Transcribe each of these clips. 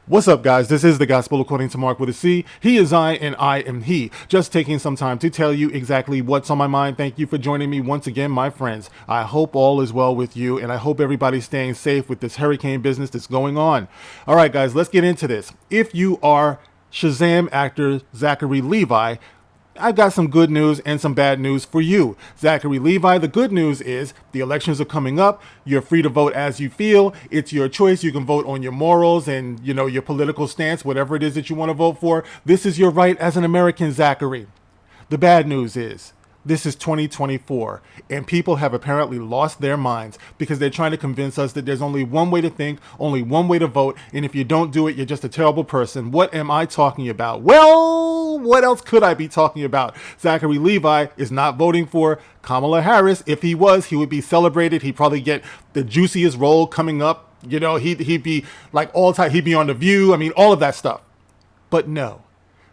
What's up, guys? This is the Gospel According to Mark with a C. He is I, and I am he. Just taking some time to tell you exactly what's on my mind. Thank you for joining me once again, my friends. I hope all is well with you, and I hope everybody's staying safe with this hurricane business that's going on. All right, guys, let's get into this. If you are Shazam actor Zachary Levi, I've got some good news and some bad news for you. Zachary Levi, the good news is the elections are coming up. You're free to vote as you feel. It's your choice. You can vote on your morals and, your political stance, whatever it is that you want to vote for. This is your right as an American, Zachary. The bad news is this is 2024, and people have apparently lost their minds because they're trying to convince us that there's only one way to think, only one way to vote, and if you don't do it, you're just a terrible person. What am I talking about? Well, what else could I be talking about? Zachary Levi is not voting for Kamala Harris. If he was, he would be celebrated. He'd probably get the juiciest role coming up. He'd be like all time. He'd be on The View. I mean, all of that stuff. But no,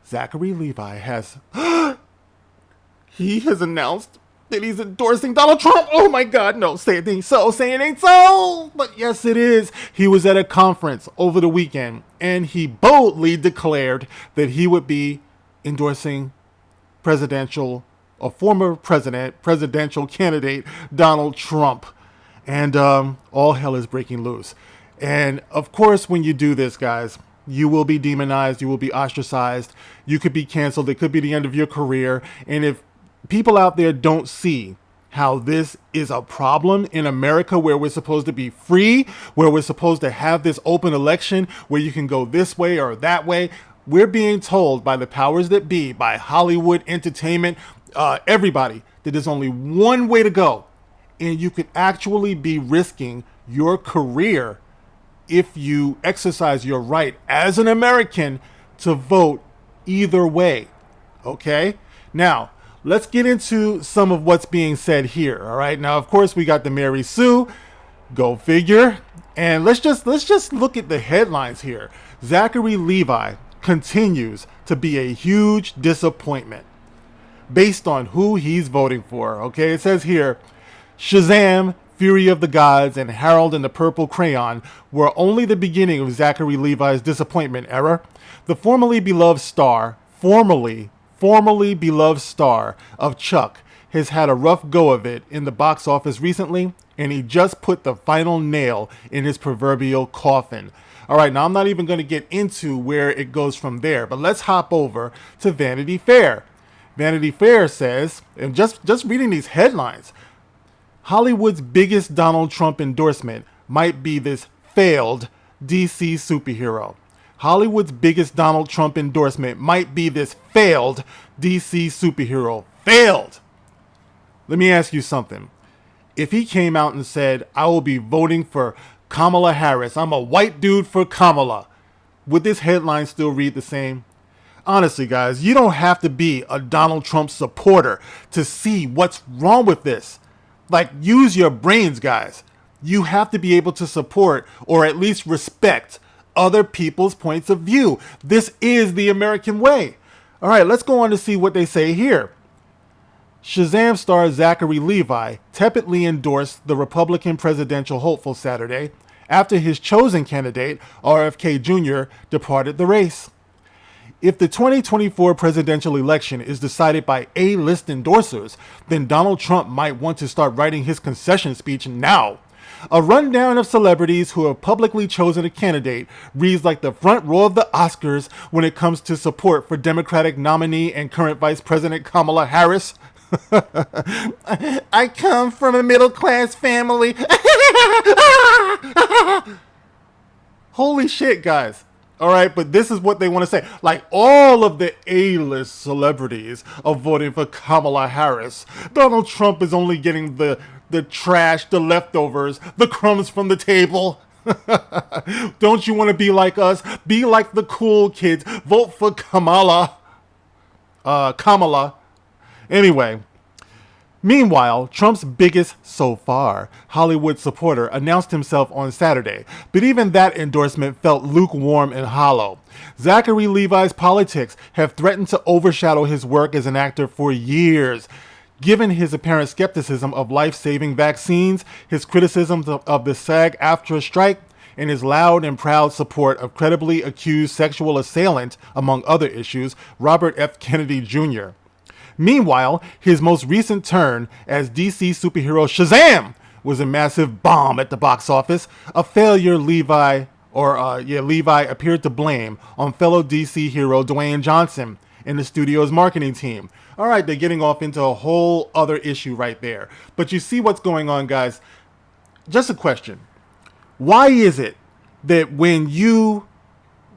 Zachary Levi has... He has announced that he's endorsing Donald Trump. Oh my God, no, say it ain't so, say it ain't so. But yes, it is. He was at a conference over the weekend, and he boldly declared that he would be endorsing former presidential candidate Donald Trump. And all hell is breaking loose. And of course, when you do this, guys, you will be demonized. You will be ostracized. You could be canceled. It could be the end of your career. And if people out there don't see how this is a problem in America, where we're supposed to be free, where we're supposed to have this open election, where you can go this way or that way, we're being told by the powers that be, by Hollywood, entertainment, everybody, that there's only one way to go. And you could actually be risking your career if you exercise your right as an American to vote either way. Okay? Now, let's get into some of what's being said here. All right. Now, of course, we got the Mary Sue. Go figure. And let's just look at the headlines here. Zachary Levi continues to be a huge disappointment based on who he's voting for. Okay. It says here, Shazam, Fury of the Gods, and Harold and the Purple Crayon were only the beginning of Zachary Levi's disappointment era. The formerly beloved star of Chuck has had a rough go of it in the box office recently, and he just put the final nail in his proverbial coffin. All right, now I'm not even going to get into where it goes from there, but let's hop over to Vanity Fair. Vanity Fair says, and just reading these headlines, Hollywood's biggest Donald Trump endorsement might be this failed DC superhero. Hollywood's biggest Donald Trump endorsement might be this failed DC superhero. Failed! Let me ask you something. If he came out and said, I will be voting for Kamala Harris, I'm a white dude for Kamala, would this headline still read the same? Honestly, guys, you don't have to be a Donald Trump supporter to see what's wrong with this. Like, use your brains, guys. You have to be able to support or at least respect other people's points of view. This is the American way. All right, let's go on to see what they say here. Shazam star Zachary Levi tepidly endorsed the Republican presidential hopeful Saturday after his chosen candidate, RFK Jr., departed the race. If the 2024 presidential election is decided by A-list endorsers, then Donald Trump might want to start writing his concession speech now. A rundown of celebrities who have publicly chosen a candidate reads like the front row of the Oscars when it comes to support for Democratic nominee and current Vice President Kamala Harris. I come from a middle-class family. Holy shit, guys. All right, but this is what they want to say. Like, all of the A-list celebrities are voting for Kamala Harris. Donald Trump is only getting the trash, the leftovers, the crumbs from the table. Don't you want to be like us? Be like the cool kids. Vote for Kamala. Anyway. Meanwhile, Trump's biggest so far Hollywood supporter announced himself on Saturday, but even that endorsement felt lukewarm and hollow. Zachary Levi's politics have threatened to overshadow his work as an actor for years. Given his apparent skepticism of life-saving vaccines, his criticisms of the SAG-AFTRA strike, and his loud and proud support of credibly accused sexual assailant, among other issues, Robert F. Kennedy Jr. Meanwhile, his most recent turn as DC superhero Shazam was a massive bomb at the box office, a failure Levi appeared to blame on fellow DC hero Dwayne Johnson and the studio's marketing team. All right, they're getting off into a whole other issue right there. But you see what's going on, guys. Just a question. Why is it that when you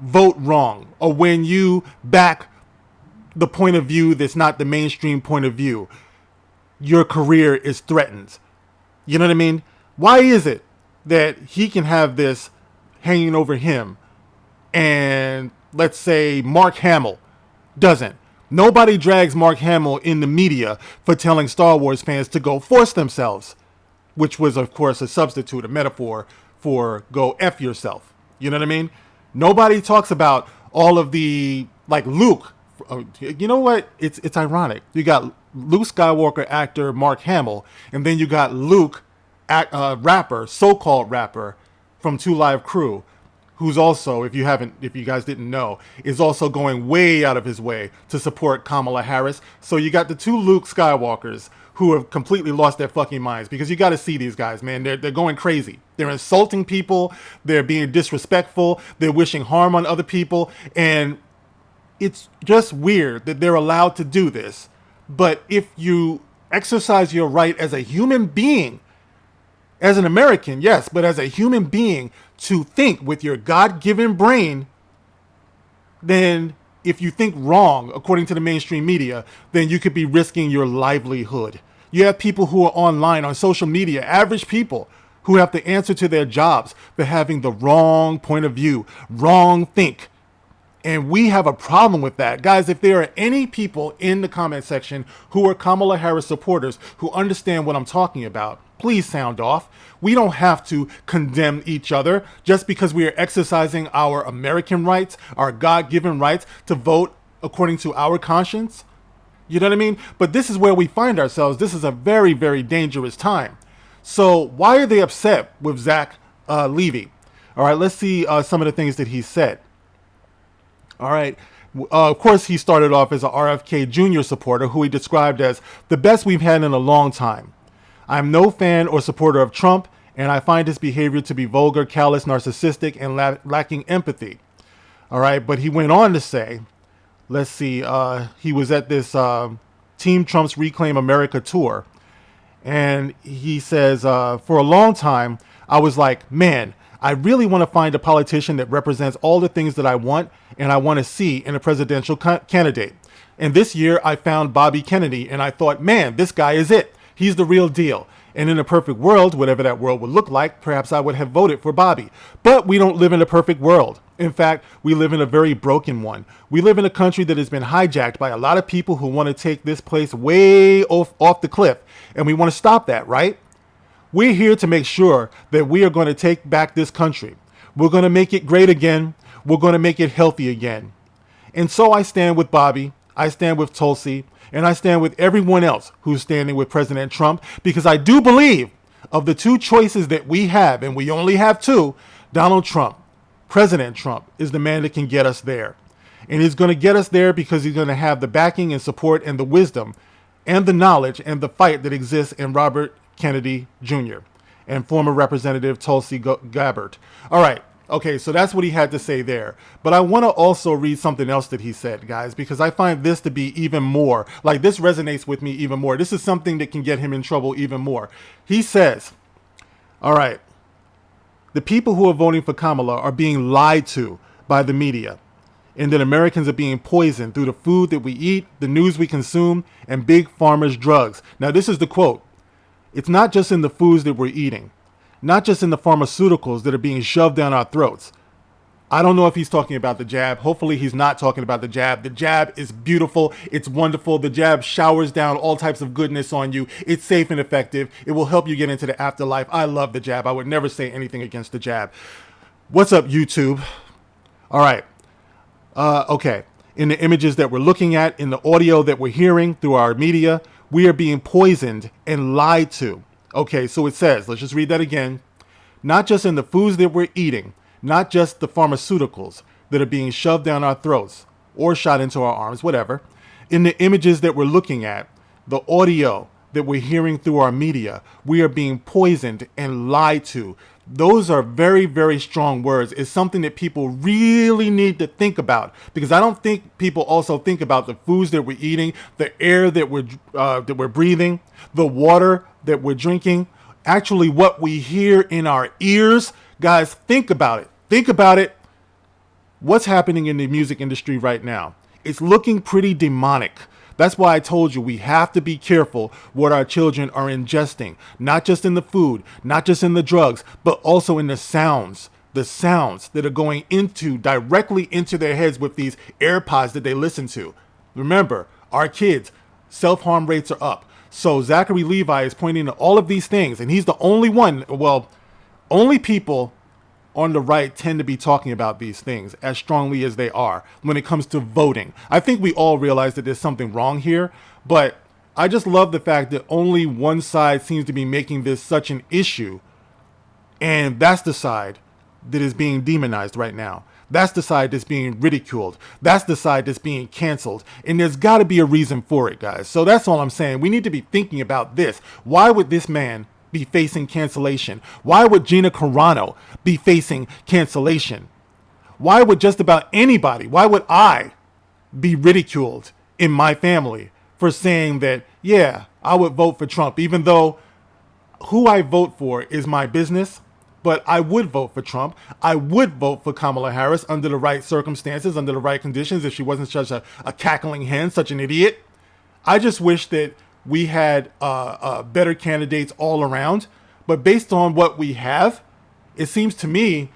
vote wrong or when you back the point of view that's not the mainstream point of view, your career is threatened? You know what I mean? Why is it that he can have this hanging over him and let's say Mark Hamill doesn't? Nobody drags Mark Hamill in the media for telling Star Wars fans to go force themselves, which was, of course, a substitute, a metaphor for go F yourself. You know what I mean? Nobody talks about all of the, like Luke. You know what? It's ironic. You got Luke Skywalker actor Mark Hamill, and then you got Luke, rapper, so-called rapper from 2 Live Crew, who's also, if you guys didn't know, is also going way out of his way to support Kamala Harris. So you got the 2 Luke Skywalkers who have completely lost their fucking minds, because you got to see these guys, man. They're going crazy. They're insulting people. They're being disrespectful. They're wishing harm on other people. And it's just weird that they're allowed to do this. But if you exercise your right as a human being, as an American, yes, but as a human being, to think with your God-given brain, then if you think wrong, according to the mainstream media, then you could be risking your livelihood. You have people who are online on social media, average people, who have to answer to their jobs for having the wrong point of view, wrong think. And we have a problem with that. Guys, if there are any people in the comment section who are Kamala Harris supporters who understand what I'm talking about, please sound off. We don't have to condemn each other just because we are exercising our American rights, our God-given rights to vote according to our conscience. You know what I mean? But this is where we find ourselves. This is a very, very dangerous time. So why are they upset with Zach Levi? All right, let's see some of the things that he said. All right. Of course, he started off as a RFK Jr. supporter who he described as the best we've had in a long time. I'm no fan or supporter of Trump, and I find his behavior to be vulgar, callous, narcissistic, and lacking empathy. All right. But he went on to say, let's see, he was at this Team Trump's Reclaim America tour. And he says, for a long time, I was like, man, I really want to find a politician that represents all the things that I want and I want to see in a presidential candidate. And this year I found Bobby Kennedy, and I thought, man, this guy is it. He's the real deal. And in a perfect world, whatever that world would look like, perhaps I would have voted for Bobby. But we don't live in a perfect world. In fact, we live in a very broken one. We live in a country that has been hijacked by a lot of people who want to take this place way off the cliff. And we want to stop that, right? We're here to make sure that we are going to take back this country. We're going to make it great again. We're going to make it healthy again. And so I stand with Bobby. I stand with Tulsi. And I stand with everyone else who's standing with President Trump, because I do believe of the 2 choices that we have, and we only have 2, Donald Trump, President Trump, is the man that can get us there. And he's going to get us there because he's going to have the backing and support and the wisdom and the knowledge and the fight that exists in Robert Kennedy Jr. and former Representative Tulsi Gabbard. All right. Okay, so that's what he had to say there. But I want to also read something else that he said, guys, because I find this to be even more, like, this resonates with me even more. This is something that can get him in trouble even more. He says, all right, the people who are voting for Kamala are being lied to by the media, and that Americans are being poisoned through the food that we eat, the news we consume, and big pharma's drugs. Now, this is the quote. It's not just in the foods that we're eating, not just in the pharmaceuticals that are being shoved down our throats. I don't know if he's talking about the jab. Hopefully he's not talking about the jab. The jab is beautiful. It's wonderful. The jab showers down all types of goodness on you. It's safe and effective. It will help you get into the afterlife. I love the jab. I would never say anything against the jab. What's up, YouTube? All right. Okay. In the images that we're looking at, in the audio that we're hearing through our media, we are being poisoned and lied to. Okay, so it says, let's just read that again. not just in the foods that we're eating, not just the pharmaceuticals that are being shoved down our throats or shot into our arms, whatever, in the images that we're looking at, the audio that we're hearing through our media. We are being poisoned and lied to. Those are very, very strong words. It's something that people really need to think about, because I don't think people also think about the foods that we're eating, the air that we're breathing, the water that we're drinking, actually what we hear in our ears. Guys, think about it. Think about it. What's happening in the music industry right now? It's looking pretty demonic. That's why I told you we have to be careful what our children are ingesting, not just in the food, not just in the drugs, but also in the sounds that are going directly into their heads with these AirPods that they listen to. Remember, our kids, self-harm rates are up. So Zachary Levi is pointing to all of these things, and he's the only one, only people on the right tend to be talking about these things as strongly as they are when it comes to voting. I think we all realize that there's something wrong here, but I just love the fact that only one side seems to be making this such an issue, and that's the side that is being demonized right now. That's the side that's being ridiculed. That's the side that's being canceled. And there's got to be a reason for it, guys. So that's all I'm saying. We need to be thinking about this. Why would this man be facing cancellation? Why would Gina Carano be facing cancellation? Why would just about anybody, why would I be ridiculed in my family for saying that, yeah, I would vote for Trump, even though who I vote for is my business? But I would vote for Trump. I would vote for Kamala Harris under the right circumstances, under the right conditions, if she wasn't such a cackling hen, such an idiot. I just wish that we had better candidates all around. But based on what we have, it seems to me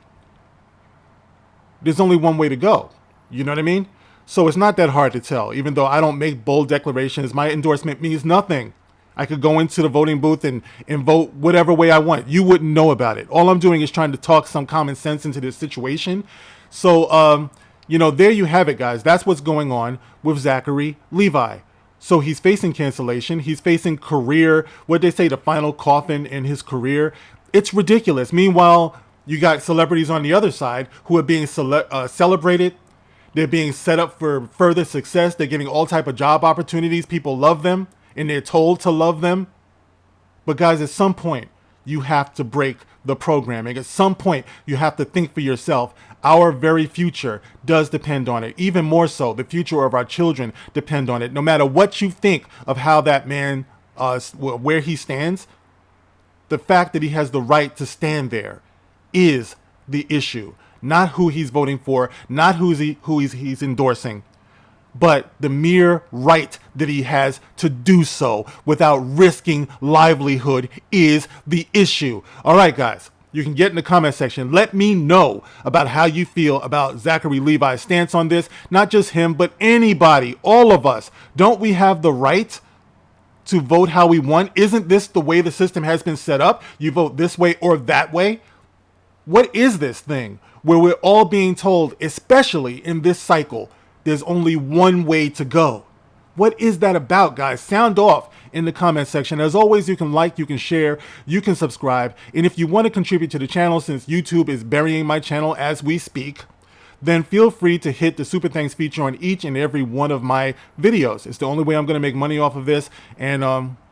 there's only one way to go. You know what I mean? So it's not that hard to tell. Even though I don't make bold declarations, my endorsement means nothing. I could go into the voting booth and vote whatever way I want. You wouldn't know about it. All I'm doing is trying to talk some common sense into this situation. So, there you have it, guys. That's what's going on with Zachary Levi. So he's facing cancellation. He's facing the final coffin in his career. It's ridiculous. Meanwhile, you got celebrities on the other side who are being celebrated. They're being set up for further success. They're getting all type of job opportunities. People love them, and they're told to love them. But guys, at some point, you have to break the programming. At some point, you have to think for yourself. Our very future does depend on it. Even more so, the future of our children depend on it. No matter what you think of how that man, where he stands, the fact that he has the right to stand there is the issue. Not who he's voting for, not who he's endorsing, but the mere right that he has to do so without risking livelihood is the issue. All right, guys, you can get in the comment section. Let me know about how you feel about Zachary Levi's stance on this. Not just him, but anybody, all of us. Don't we have the right to vote how we want? Isn't this the way the system has been set up? You vote this way or that way? What is this thing where we're all being told, especially in this cycle, there's only one way to go? What is that about, guys? Sound off in the comment section. As always, you can like, you can share, you can subscribe. And if you want to contribute to the channel, since YouTube is burying my channel as we speak, then feel free to hit the Super Thanks feature on each and every one of my videos. It's the only way I'm going to make money off of this. And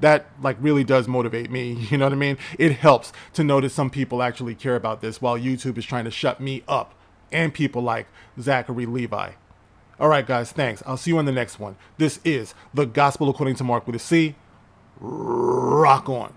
that really does motivate me. You know what I mean? It helps to know that some people actually care about this while YouTube is trying to shut me up and people like Zachary Levi. All right, guys, thanks. I'll see you on the next one. This is The Gospel According to Mark with a C. Rock on.